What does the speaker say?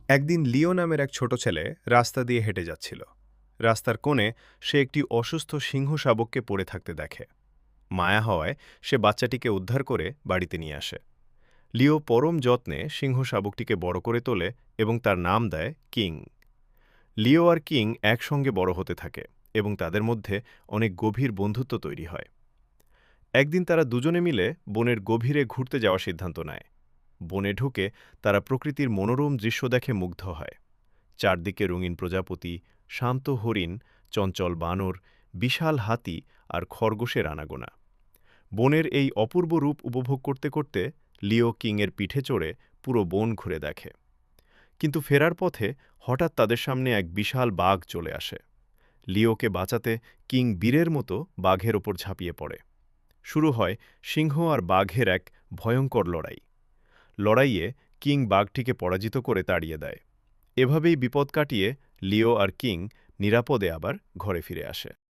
একদিন লিও নামের এক ছোট ছেলে রাস্তা দিয়ে হেঁটে যাচ্ছিল। রাস্তার কোণে সে একটি অসুস্থ সিংহ শাবককে পড়ে থাকতে দেখে। মায়া হওয়ায় সে বাচ্চাটিকে উদ্ধার করে বাড়িতে নিয়ে আসে। লিও পরম যত্নে সিংহ শাবকটিকে বড় করে তোলে এবং তার নাম দেয় কিং। লিও আর কিং একসঙ্গে বড় হতে থাকে এবং তাদের মধ্যে অনেক গভীর বন্ধুত্ব তৈরি হয়। একদিন তারা দুজনে মিলে বনের গভীরে ঘুরতে যাওয়ার সিদ্ধান্ত নেয়। বনে ঢুকে তারা প্রকৃতির মনোরম দৃশ্য দেখে মুগ্ধ হয়। চারদিকে রঙিন প্রজাপতি, শান্ত হরিণ, চঞ্চল বানর, বিশাল হাতি আর খরগোশের আনাগোনা। বনের এই অপূর্ব রূপ উপভোগ করতে করতে লিও কিংয়ের পিঠে চড়ে পুরো বন ঘুরে দেখে। কিন্তু ফেরার পথে হঠাৎ তাদের সামনে এক বিশাল বাঘ চলে আসে। লিওকে বাঁচাতে কিং বীরের মতো বাঘের ওপর ঝাঁপিয়ে পড়ে। শুরু হয় সিংহ আর বাঘের এক ভয়ঙ্কর লড়াই। লড়াইয়ে কিং বাঘটিকে পরাজিত করে তাড়িয়ে দেয়। এভাবেই বিপদ কাটিয়ে লিও আর কিং নিরাপদে আবার ঘরে ফিরে আসে।